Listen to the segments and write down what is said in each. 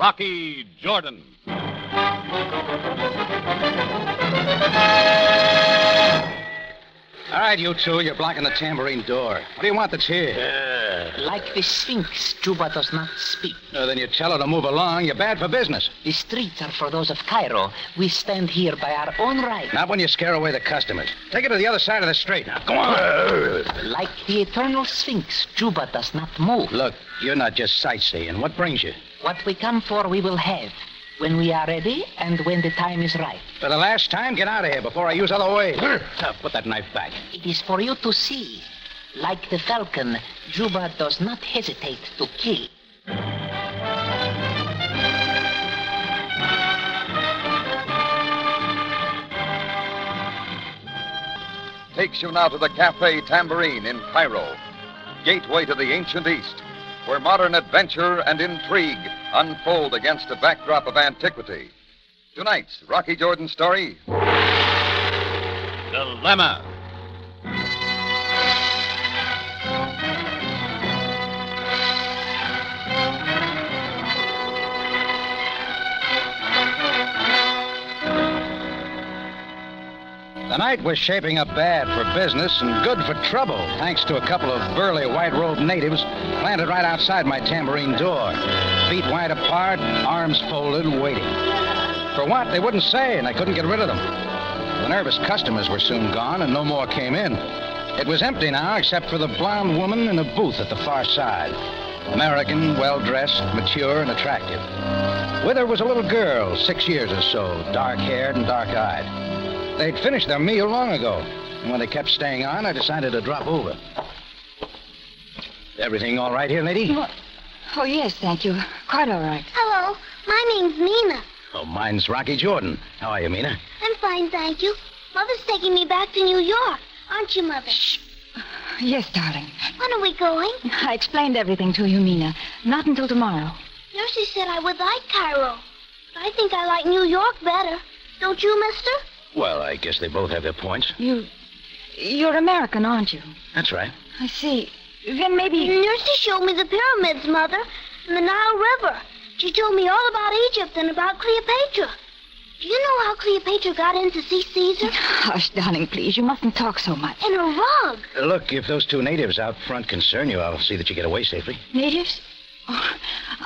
Rocky Jordan. All right, you two, you're blocking the tambourine door. What do you want that's here? Like the Sphinx, Juba does not speak. Then you tell her to move along. You're bad for business. The streets are for those of Cairo. We stand here by our own right. Not when you scare away the customers. Take it to the other side of the street. Now, go on. Like the eternal Sphinx, Juba does not move. Look, you're not just sightseeing. What brings you? What we come for, we will have. When we are ready and when the time is right. For the last time, get out of here before I use other ways. Now, put that knife back. It is for you to see. Like the falcon, Juba does not hesitate to kill. Takes you now to the Cafe Tambourine in Cairo, gateway to the ancient East, where modern adventure and intrigue unfold against a backdrop of antiquity. Tonight's Rocky Jordan story, Dilemma. The night was shaping up bad for business and good for trouble, thanks to a couple of burly white-robed natives planted right outside my tambourine door. Feet wide apart, arms folded, waiting. For what? They wouldn't say, and I couldn't get rid of them. The nervous customers were soon gone, and no more came in. It was empty now, except for the blonde woman in a booth at the far side. American, well-dressed, mature, and attractive. With her was a little girl, 6 years or so, dark-haired and dark-eyed. They'd finished their meal long ago, and when they kept staying on, I decided to drop over. Everything all right here, lady? Oh, yes, thank you. Quite all right. Hello, my name's Mina. Oh, mine's Rocky Jordan. How are you, Mina? I'm fine, thank you. Mother's taking me back to New York. Aren't you, Mother? Shh. Yes, darling. When are we going? I explained everything to you, Mina. Not until tomorrow. Nursie said I would like Cairo. But I think I like New York better. Don't you, mister? Well, I guess they both have their points. You're American, aren't you? That's right. I see. Then maybe... Nursie showed me the pyramids, Mother, and the Nile River. She told me all about Egypt and about Cleopatra. Do you know how Cleopatra got in to see Caesar? Hush, darling, please. You mustn't talk so much. In a rug. Look, if those two natives out front concern you, I'll see that you get away safely. Natives? Oh,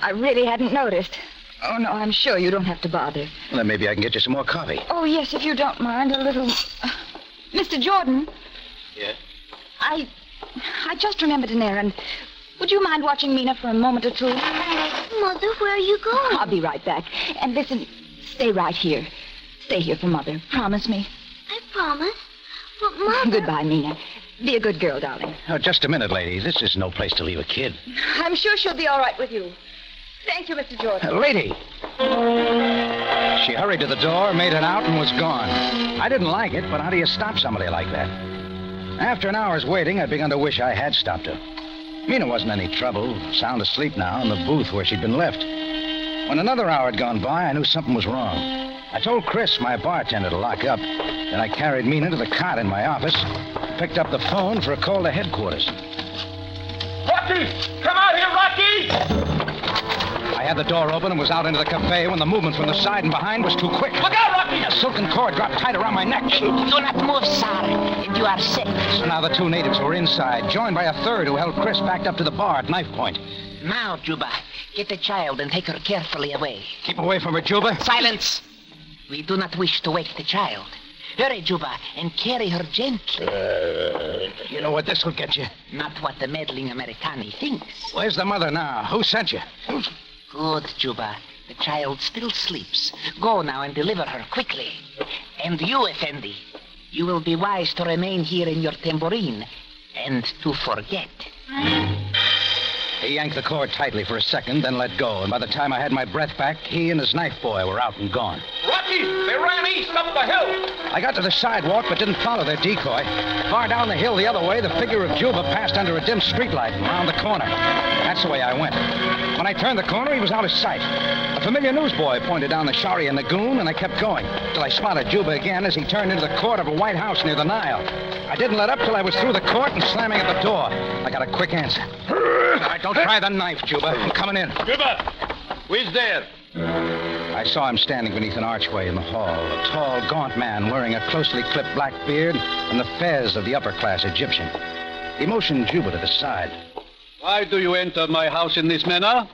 I really hadn't noticed. Oh, no, I'm sure you don't have to bother. Well, then maybe I can get you some more coffee. Oh, yes, if you don't mind, a little... Mr. Jordan? Yeah? I just remembered an errand. Would you mind watching Mina for a moment or two? Mother, where are you going? I'll be right back. And listen, stay right here. Stay here for Mother. Promise me. I promise. But, Mother... Goodbye, Mina. Be a good girl, darling. Oh, just a minute, lady. This is no place to leave a kid. I'm sure she'll be all right with you. Thank you, Mr. Jordan. Lady! She hurried to the door, made it out, and was gone. I didn't like it, but how do you stop somebody like that? After an hour's waiting, I'd begun to wish I had stopped her. Mina wasn't any trouble, sound asleep now in the booth where she'd been left. When another hour had gone by, I knew something was wrong. I told Chris, my bartender, to lock up. Then I carried Mina to the cot in my office, picked up the phone for a call to headquarters. Rocky! Come out here, Rocky! I had the door open and was out into the cafe when the movement from the side and behind was too quick. Look out, Rocky! A silken cord dropped tight around my neck. Do not move, sir. You are sick. So now the two natives were inside, joined by a third who held Chris backed up to the bar at knife point. Now, Juba, get the child and take her carefully away. Keep away from her, Juba. Silence! We do not wish to wake the child. Hurry, Juba, and carry her gently. You know what this will get you? Not what the meddling Americani thinks. Where's the mother now? Who sent you? Good, Juba. The child still sleeps. Go now and deliver her quickly. And you, Effendi, you will be wise to remain here in your tambourine and to forget. He yanked the cord tightly for a second, then let go. And by the time I had my breath back, he and his knife boy were out and gone. Rocky! They ran east up the hill! I got to the sidewalk, but didn't follow their decoy. Far down the hill the other way, the figure of Juba passed under a dim streetlight and round the corner. That's the way I went. When I turned the corner, he was out of sight. A familiar newsboy pointed down the Sharia Lagoon, and I kept going, till I spotted Juba again as he turned into the court of a white house near the Nile. I didn't let up till I was through the court and slamming at the door. I got a quick answer. All right, don't try the knife, Juba. I'm coming in. Juba! Who's there? I saw him standing beneath an archway in the hall, a tall, gaunt man wearing a closely clipped black beard and the fez of the upper-class Egyptian. He motioned Juba to the side. Why do you enter my house in this manner?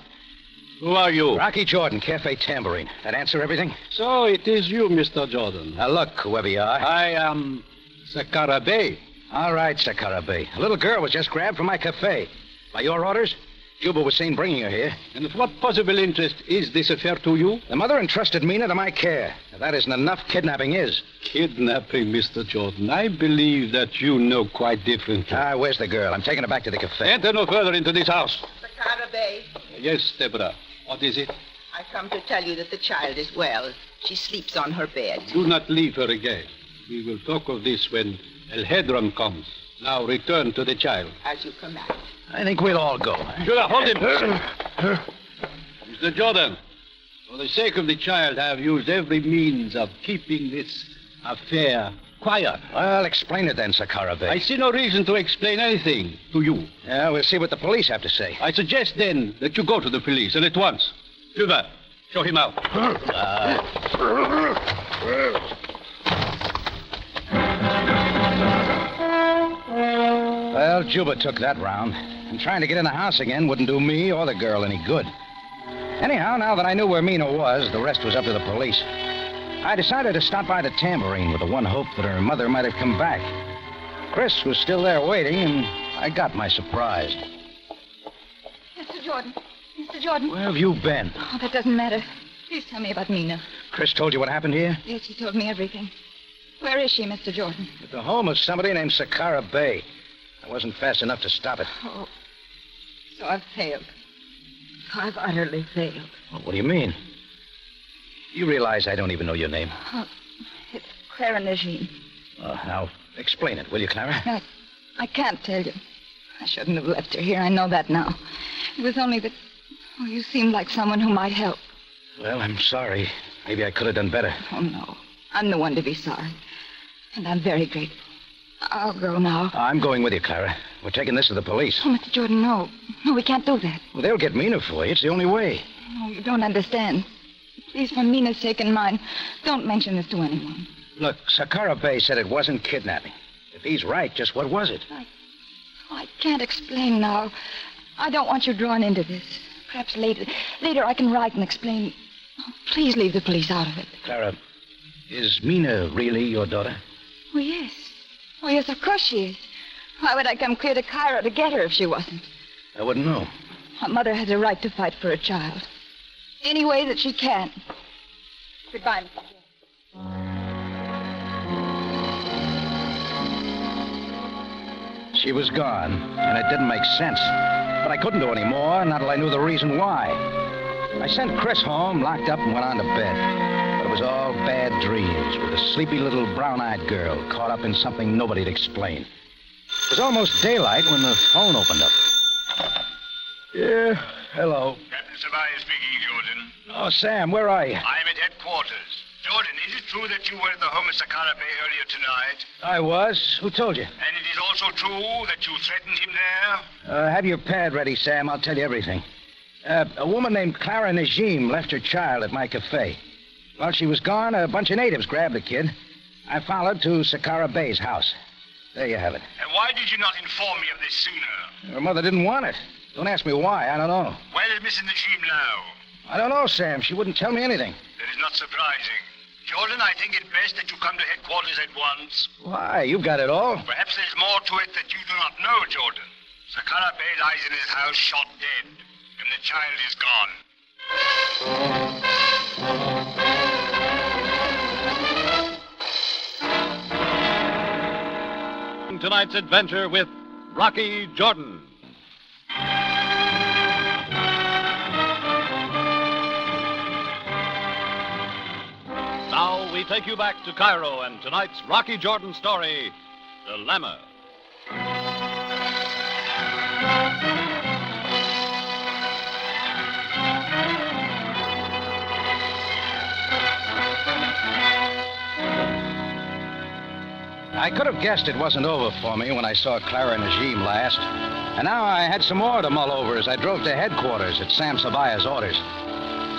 Who are you? Rocky Jordan, Cafe Tambourine. That answer everything? So it is you, Mr. Jordan. Now look, whoever you are. I am Sakara Bey. All right, Sakara Bey. A little girl was just grabbed from my cafe. By your orders, Juba was seen bringing her here. And of what possible interest is this affair to you? The mother entrusted Mina to my care. If that isn't enough, kidnapping is. Kidnapping, Mr. Jordan. I believe that you know quite differently. Where's the girl? I'm taking her back to the cafe. Enter no further into this house. Sakara Bey, Yes, Deborah. What is it? I come to tell you that the child is well. She sleeps on her bed. Do not leave her again. We will talk of this when El Hedron comes. Now return to the child. As you command. I think we'll all go. Judah, hold him. Mr. Jordan, for the sake of the child, I have used every means of keeping this affair quiet. Well, explain it then, Sakara Bey. I see no reason to explain anything to you. Yeah, we'll see what the police have to say. I suggest then that you go to the police, and at once. Judah, show him out. Well, Juba took that round. And trying to get in the house again wouldn't do me or the girl any good. Anyhow, now that I knew where Mina was, the rest was up to the police. I decided to stop by the Tambourine with the one hope that her mother might have come back. Chris was still there waiting, and I got my surprise. Mr. Jordan. Mr. Jordan. Where have you been? Oh, that doesn't matter. Please tell me about Mina. Chris told you what happened here? Yes, he told me everything. Where is she, Mr. Jordan? At the home of somebody named Sakara Bey. I wasn't fast enough to stop it. Oh, so I've failed. I've utterly failed. Well, what do you mean? You realize I don't even know your name. Oh, it's Clara Najim. Now, explain it, will you, Clara? I can't tell you. I shouldn't have left her here. I know that now. It was only that you seemed like someone who might help. Well, I'm sorry. Maybe I could have done better. Oh, no. I'm the one to be sorry. And I'm very grateful. I'll go now. I'm going with you, Clara. We're taking this to the police. Oh, Mr. Jordan, no. No, we can't do that. Well, they'll get Mina for you. It's the only way. No, you don't understand. Please, for Mina's sake and mine, don't mention this to anyone. Look, Sakara Bey said it wasn't kidnapping. If he's right, just what was it? I can't explain now. I don't want you drawn into this. Perhaps later. Later I can write and explain. Oh, please leave the police out of it. Clara, is Mina really your daughter? Oh, yes. Oh, yes, of course she is. Why would I come clear to Cairo to get her if she wasn't? I wouldn't know. A mother has a right to fight for a child. Any way that she can. Goodbye, Mr. Jordan. She was gone, and it didn't make sense. But I couldn't do any more, not till I knew the reason why. I sent Chris home, locked up, and went on to bed. But it was all bad dreams, with a sleepy little brown-eyed girl caught up in something nobody'd explain. It was almost daylight when the phone opened up. Yeah, hello. Captain Sabaya speaking, Jordan. Oh, Sam, where are you? I'm at headquarters. Jordan, is it true that you were at the home of Sakara Bey earlier tonight? I was. Who told you? And it is also true that you threatened him there? Have your pad ready, Sam. I'll tell you everything. A woman named Clara Najim left her child at my cafe. While she was gone, a bunch of natives grabbed the kid. I followed to Sakara Bey's house. There you have it. And why did you not inform me of this sooner? Her mother didn't want it. Don't ask me why. I don't know. Where is Mrs. Najim now? I don't know, Sam. She wouldn't tell me anything. That is not surprising. Jordan, I think it best that you come to headquarters at once. Why? You've got it all. Perhaps there's more to it that you do not know, Jordan. Sakara Bey lies in his house shot dead, and the child is gone. Tonight's adventure with Rocky Jordan. Now we take you back to Cairo and tonight's Rocky Jordan story, Dilemma. I could have guessed it wasn't over for me when I saw Clara Najim last. And now I had some more to mull over as I drove to headquarters at Sam Sabaya's orders.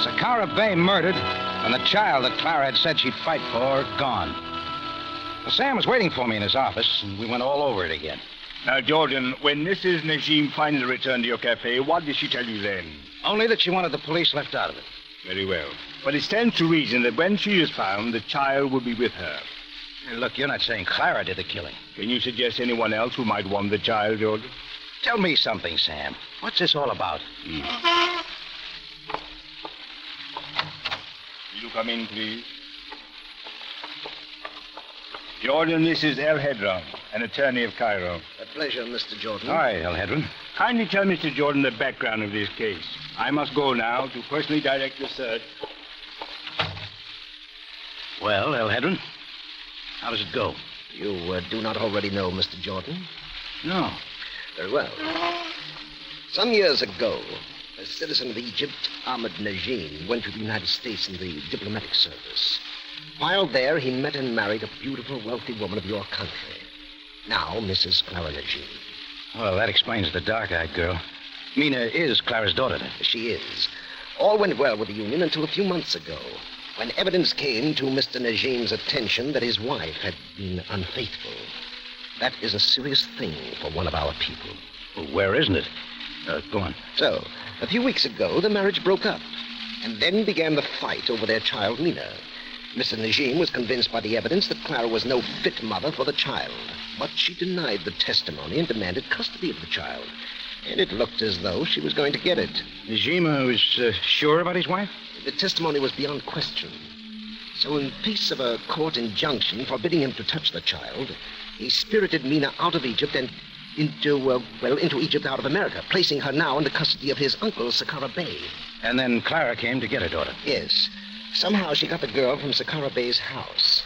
Sakara Bay murdered, and the child that Clara had said she'd fight for, gone. Well, Sam was waiting for me in his office, and we went all over it again. Now, Jordan, when Mrs. Najim finally returned to your cafe, what did she tell you then? Only that she wanted the police left out of it. Very well. But it stands to reason that when she is found, the child will be with her. Hey, look, you're not saying Clara did the killing. Can you suggest anyone else who might want the child, Jordan? Tell me something, Sam. What's this all about? Will you come in, please? Jordan, this is El Hedron, an attorney of Cairo. A pleasure, Mr. Jordan. Hi, El Hedron. Kindly tell Mr. Jordan the background of this case. I must go now to personally direct the search. Well, El Hedron, how does it go? You do not already know Mr. Jordan? No. Very well. Some years ago, a citizen of Egypt, Ahmed Najim, went to the United States in the diplomatic service. While there, he met and married a beautiful, wealthy woman of your country. Now, Mrs. Clara Najim. Well, that explains the dark-eyed girl. Mina is Clara's daughter, then. She is. All went well with the union until a few months ago, when evidence came to Mr. Najim's attention that his wife had been unfaithful. That is a serious thing for one of our people. Well, where isn't it? Go on. So, a few weeks ago, the marriage broke up, and then began the fight over their child, Mina. Mr. Najim was convinced by the evidence that Clara was no fit mother for the child, but she denied the testimony and demanded custody of the child. And it looked as though she was going to get it. Najim was sure about his wife? The testimony was beyond question. So in face of a court injunction forbidding him to touch the child, he spirited Mina out of Egypt and into Egypt out of America, placing her now in the custody of his uncle, Sakara Bey. And then Clara came to get her daughter? Yes. Somehow she got the girl from Sakara Bey's house.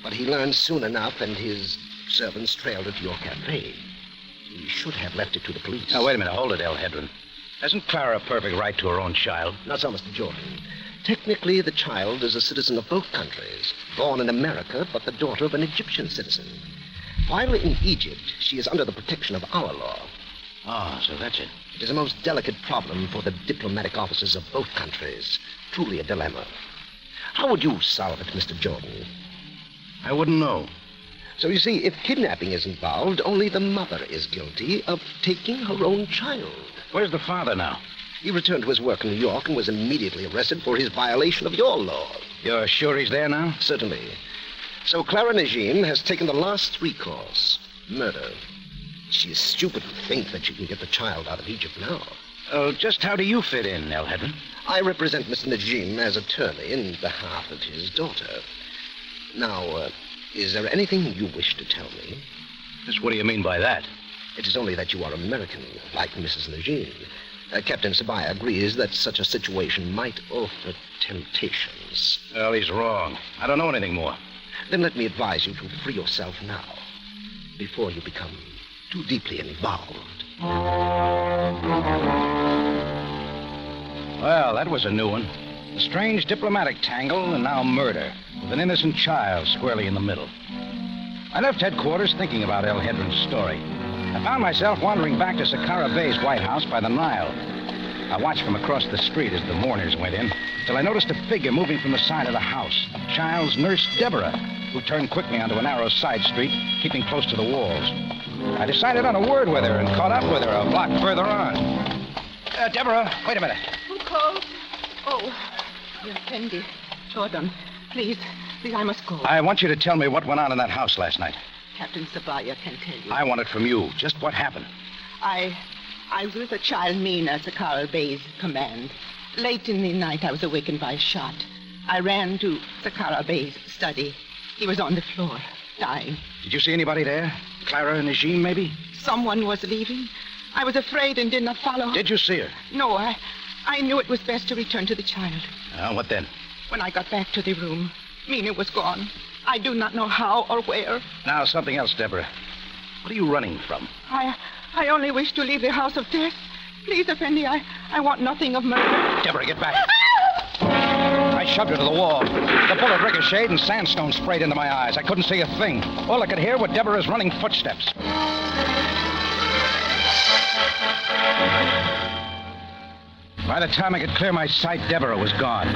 But he learned soon enough, and his servants trailed her to your cafe. He should have left it to the police. Now, wait a minute. Hold it, El Hedron. Hasn't Clara a perfect right to her own child? Not so, Mr. Jordan. Technically, the child is a citizen of both countries, born in America, but the daughter of an Egyptian citizen. While in Egypt, she is under the protection of our law. Oh, so that's it. It is a most delicate problem for the diplomatic officers of both countries. Truly a dilemma. How would you solve it, Mr. Jordan? I wouldn't know. So you see, if kidnapping is involved, only the mother is guilty of taking her own child. Where's the father now? He returned to his work in New York and was immediately arrested for his violation of your law. You're sure he's there now? Certainly. So Clara Najim has taken the last recourse, murder. She is stupid to think that she can get the child out of Egypt now. Just how do you fit in, El Hedron? I represent Mr. Najim as attorney in behalf of his daughter. Now, is there anything you wish to tell me? Just what do you mean by that? It is only that you are American, like Mrs. Najim. Captain Sabaya agrees that such a situation might offer temptations. Well, he's wrong. I don't know anything more. Then let me advise you to free yourself now, before you become too deeply involved. Well, that was a new one. A strange diplomatic tangle and now murder, with an innocent child squarely in the middle. I left headquarters thinking about El Hedron's story. I found myself wandering back to Sakara Bey's White House by the Nile. I watched from across the street as the mourners went in, till I noticed a figure moving from the side of the house. The child's nurse, Deborah, who turned quickly onto a narrow side street, keeping close to the walls. I decided on a word with her and caught up with her a block further on. Deborah, wait a minute. Who called? Oh, you're Fendi. Jordan, please, I must go. I want you to tell me what went on in that house last night. Captain Sabaya can tell you. I want it from you. Just what happened. I was with a child, Mina, Sakara Bey's command. Late in the night, I was awakened by a shot. I ran to Sakara Bey's study. He was on the floor, dying. Did you see anybody there? Clara and Najim, maybe? Someone was leaving. I was afraid and did not follow. Did you see her? No, I knew it was best to return to the child. What then? When I got back to the room, Mina was gone. I do not know how or where. Now, something else, Deborah. What are you running from? I only wish to leave the house of death. Please, Effendi, I want nothing of murder. Deborah, get back. I shoved her to the wall. The bullet ricocheted and sandstone sprayed into my eyes. I couldn't see a thing. All I could hear were Deborah's running footsteps. By the time I could clear my sight, Deborah was gone.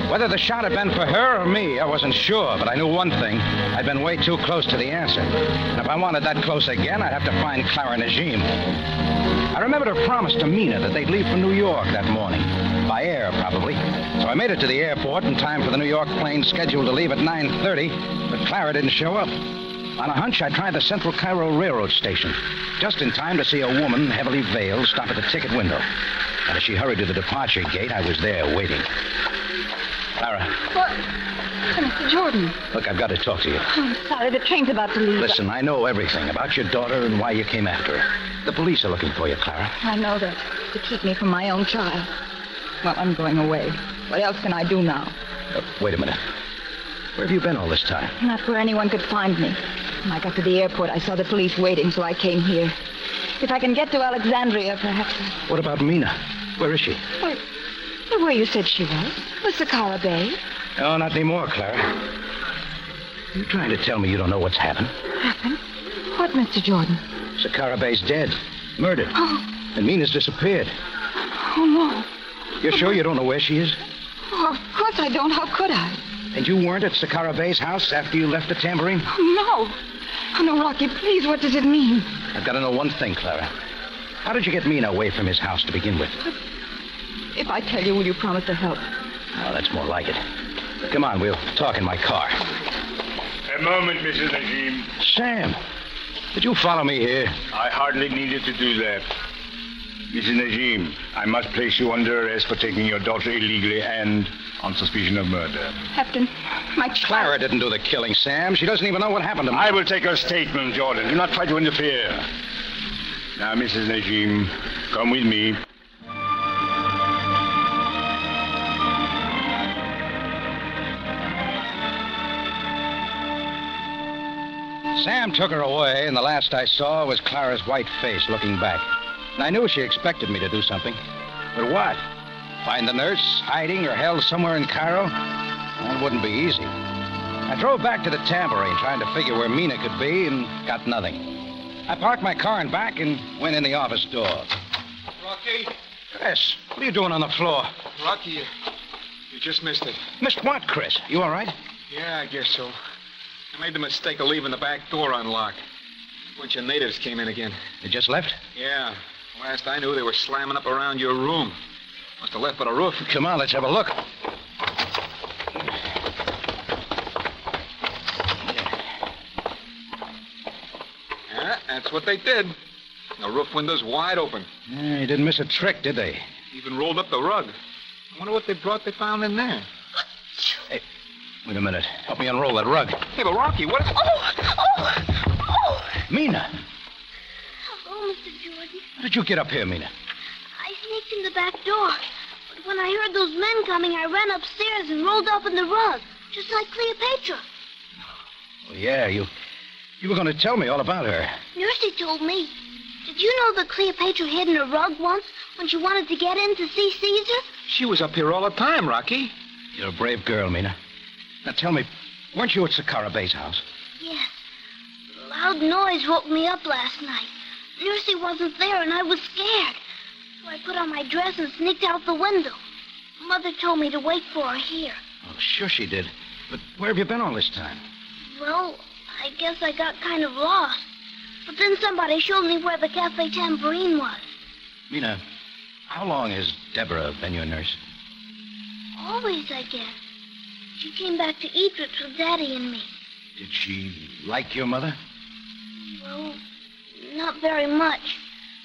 Whether the shot had been for her or me, I wasn't sure, but I knew one thing. I'd been way too close to the answer. And if I wanted that close again, I'd have to find Clara Najim. I remembered her promise to Mina that they'd leave for New York that morning. By air, probably. So I made it to the airport in time for the New York plane scheduled to leave at 9:30, but Clara didn't show up. On a hunch, I tried the Central Cairo Railroad Station, just in time to see a woman, heavily veiled, stop at the ticket window. And as she hurried to the departure gate, I was there waiting. Clara. What? Mr. Jordan. Look, I've got to talk to you. I'm sorry, the train's about to leave. Listen, I know everything about your daughter and why you came after her. The police are looking for you, Clara. I know that. To keep me from my own child. Well, I'm going away. What else can I do now? Wait a minute. Where have you been all this time? Not where anyone could find me. When I got to the airport, I saw the police waiting, so I came here. If I can get to Alexandria, perhaps... What about Mina? Where is she? Where you said she was. Was Sakara Bay. No, not anymore, Clara. You trying to tell me you don't know what's happened? Happened? What, Mr. Jordan? Sakara Bay's dead. Murdered. Oh. And Mina's disappeared. Oh, no. You're sure you don't know where she is? Oh, of course I don't. How could I? And you weren't at Sakara Bay's house after you left the tambourine? Oh, no. Oh, no, Rocky, please, what does it mean? I've got to know one thing, Clara. How did you get Mina away from his house to begin with? If I tell you, will you promise to help? Oh, that's more like it. Come on, we'll talk in my car. A moment, Mrs. Najim. Sam, did you follow me here? I hardly needed to do that. Mrs. Najim, I must place you under arrest for taking your daughter illegally and on suspicion of murder. Captain, my child... Clara didn't do the killing, Sam. She doesn't even know what happened to me. I will take her statement, Jordan. Do not try to interfere. Now, Mrs. Najim, come with me. Sam took her away, and the last I saw was Clara's white face looking back. And I knew she expected me to do something. But what? Find the nurse, hiding or held somewhere in Cairo? That wouldn't be easy. I drove back to the tambourine, trying to figure where Mina could be, and got nothing. I parked my car in back and went in the office door. Rocky? Chris, what are you doing on the floor? Rocky, you just missed it. Missed what, Chris? You all right? Yeah, I guess so. I made the mistake of leaving the back door unlocked. A bunch of natives came in again. They just left? Yeah. Last I knew, they were slamming up around your room. Must have left by the roof. Come on, let's have a look. Yeah, that's what they did. The roof window's wide open. Yeah, you didn't miss a trick, did they? Even rolled up the rug. I wonder what they found in there. Hey, wait a minute. Help me unroll that rug. Hey, but Rocky, what is... Oh! Mina! Hello, Mr. Jordan. How did you get up here, Mina? I sneaked in the back door. But when I heard those men coming, I ran upstairs and rolled up in the rug, just like Cleopatra. Oh, yeah, you were going to tell me all about her. Nursey told me. Did you know that Cleopatra hid in a rug once when she wanted to get in to see Caesar? She was up here all the time, Rocky. You're a brave girl, Mina. Now tell me, weren't you at Sakara Bay's house? Yes. A loud noise woke me up last night. Nursey wasn't there, and I was scared. So I put on my dress and sneaked out the window. Mother told me to wait for her here. Oh, sure she did. But where have you been all this time? Well, I guess I got kind of lost. But then somebody showed me where the Cafe Tambourine was. Mina, how long has Deborah been your nurse? Always, I guess. She came back to Egypt with Daddy and me. Did she like your mother? Well, not very much.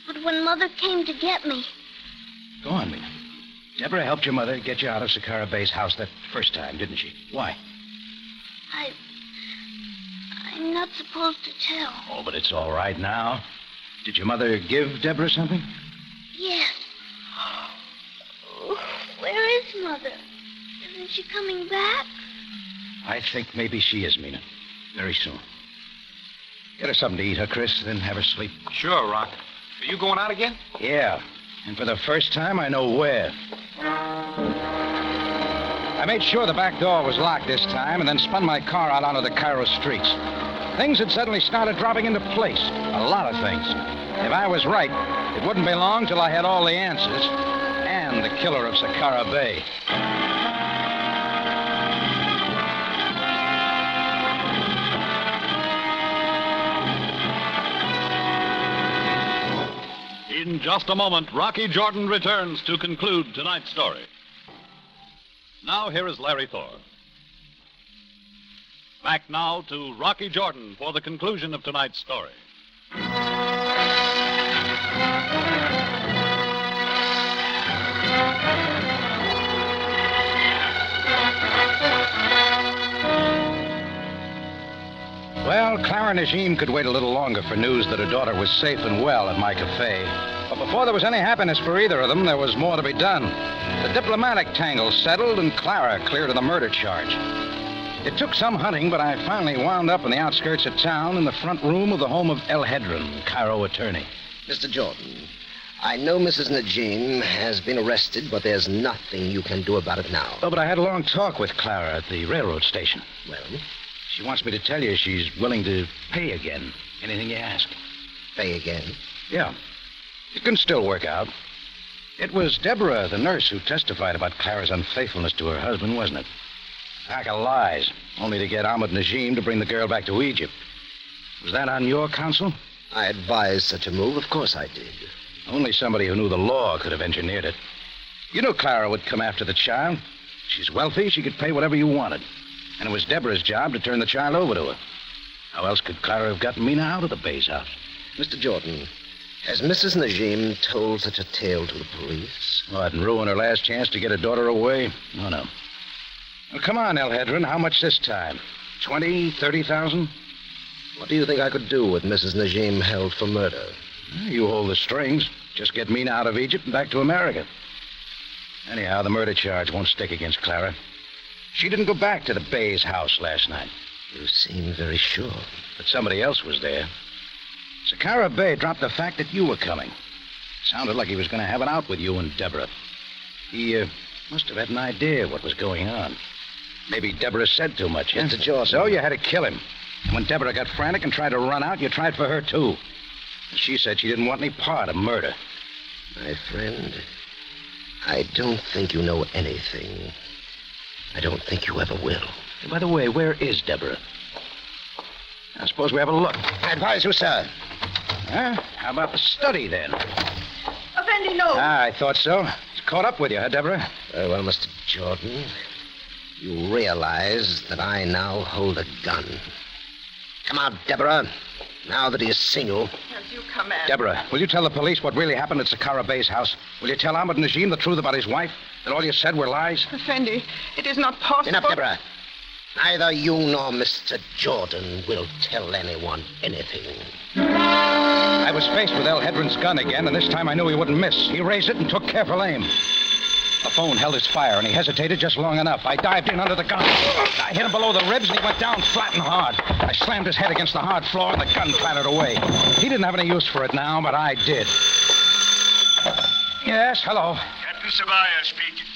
But when Mother came to get me... Go on, Mina. Deborah helped your mother get you out of Sakara Bay's house that first time, didn't she? Why? I'm not supposed to tell. Oh, but it's all right now. Did your mother give Deborah something? Yes. Where is Mother? Isn't she coming back? I think maybe she is, Mina. Very soon. Get her something to eat, huh, Chris? Then have her sleep. Sure, Rock. Are you going out again? Yeah. And for the first time, I know where. I made sure the back door was locked this time and then spun my car out onto the Cairo streets. Things had suddenly started dropping into place. A lot of things. If I was right, it wouldn't be long till I had all the answers and the killer of Sakara Bay. In just a moment, Rocky Jordan returns to conclude tonight's story. Now, here is Larry Thor. Back now to Rocky Jordan for the conclusion of tonight's story. Well, Clara Najim could wait a little longer for news that her daughter was safe and well at my cafe. But before there was any happiness for either of them, there was more to be done. The diplomatic tangle settled, and Clara cleared of the murder charge. It took some hunting, but I finally wound up in the outskirts of town in the front room of the home of El Hedron, Cairo attorney. Mr. Jordan, I know Mrs. Najim has been arrested, but there's nothing you can do about it now. Oh, but I had a long talk with Clara at the railroad station. Well? She wants me to tell you she's willing to pay again. Anything you ask. Pay again? Yeah. It can still work out. It was Deborah, the nurse, who testified about Clara's unfaithfulness to her husband, wasn't it? Pack of lies, only to get Ahmed Najim to bring the girl back to Egypt. Was that on your counsel? I advised such a move. Of course I did. Only somebody who knew the law could have engineered it. You knew Clara would come after the child. She's wealthy. She could pay whatever you wanted. And it was Deborah's job to turn the child over to her. How else could Clara have gotten Mina out of the Bay's house? Mr. Jordan, has Mrs. Najim told such a tale to the police? What, and ruin her last chance to get her daughter away? Oh, no. Well, come on, El Hedron. How much this time? 20, 30,000? What do you think I could do with Mrs. Najim held for murder? You hold the strings. Just get Mina out of Egypt and back to America. Anyhow, the murder charge won't stick against Clara. She didn't go back to the Bay's house last night. You seem very sure. But somebody else was there. Sakara Bay dropped the fact that you were coming. Sounded like he was going to have it out with you and Deborah. He must have had an idea what was going on. Maybe Deborah said too much, huh? Mr. Jordan. So you had to kill him. And when Deborah got frantic and tried to run out, you tried for her, too. She said she didn't want any part of murder. My friend, I don't think you know anything. I don't think you ever will. And by the way, where is Deborah? I suppose we have a look. I advise you, sir. Huh? How about the study, then? Effendi, no. I thought so. It's caught up with you, huh, Deborah? Very well, Mr. Jordan. You realize that I now hold a gun. Come out, Deborah. Now that he has seen you. As you command. Deborah, will you tell the police what really happened at Sakara Bay's house? Will you tell Ahmed Najim the truth about his wife? That all you said were lies? Effendi, it is not possible. Enough, Deborah. Neither you nor Mr. Jordan will tell anyone anything. I was faced with El Hedron's gun again, and this time I knew he wouldn't miss. He raised it and took careful aim. The phone held his fire, and he hesitated just long enough. I dived in under the gun. I hit him below the ribs, and he went down flat and hard. I slammed his head against the hard floor, and the gun clattered away. He didn't have any use for it now, but I did. Yes, hello. Captain Sabaya speaking.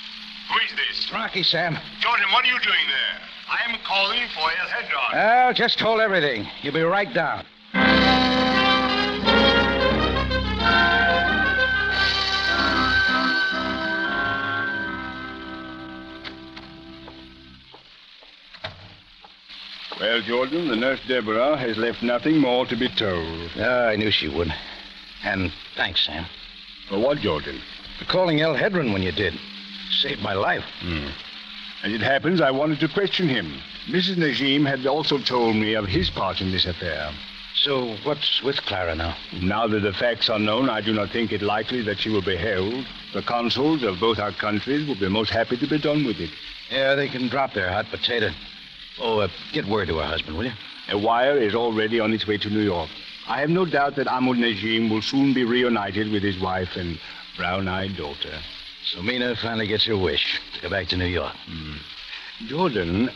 Who is this? It's Rocky, Sam. Jordan, what are you doing there? I am calling for El Hedron. Well, just hold everything. You'll be right down. Well, Jordan, the nurse Deborah has left nothing more to be told. I knew she would. And thanks, Sam. For what, Jordan? For calling El Hedron when you did. Saved my life. As it happens, I wanted to question him. Mrs. Najim had also told me of his part in this affair. So what's with Clara now? Now that the facts are known, I do not think it likely that she will be held. The consuls of both our countries will be most happy to be done with it. Yeah, they can drop their hot potato. Oh, get word to her husband, will you? A wire is already on its way to New York. I have no doubt that Ahmed Najim will soon be reunited with his wife and brown-eyed daughter. So Mina finally gets her wish to go back to New York. Jordan,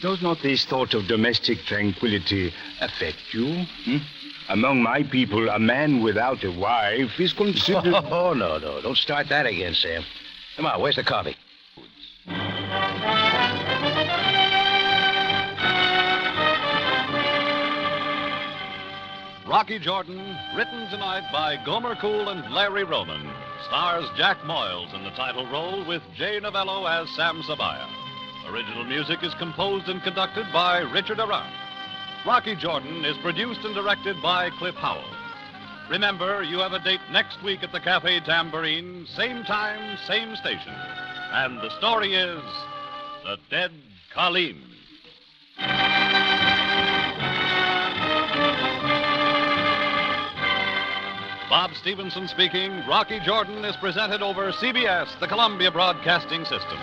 does not this thought of domestic tranquility affect you? Among my people, a man without a wife is considered... Oh, no. Don't start that again, Sam. Come on, where's the coffee? Rocky Jordan, written tonight by Gomer Cool and Larry Roman, stars Jack Moyles in the title role with Jay Novello as Sam Sabaya. Original music is composed and conducted by Richard Arant. Rocky Jordan is produced and directed by Cliff Howell. Remember, you have a date next week at the Cafe Tambourine, same time, same station. And the story is The Dead Colleen. Bob Stevenson speaking. Rocky Jordan is presented over CBS, the Columbia Broadcasting System.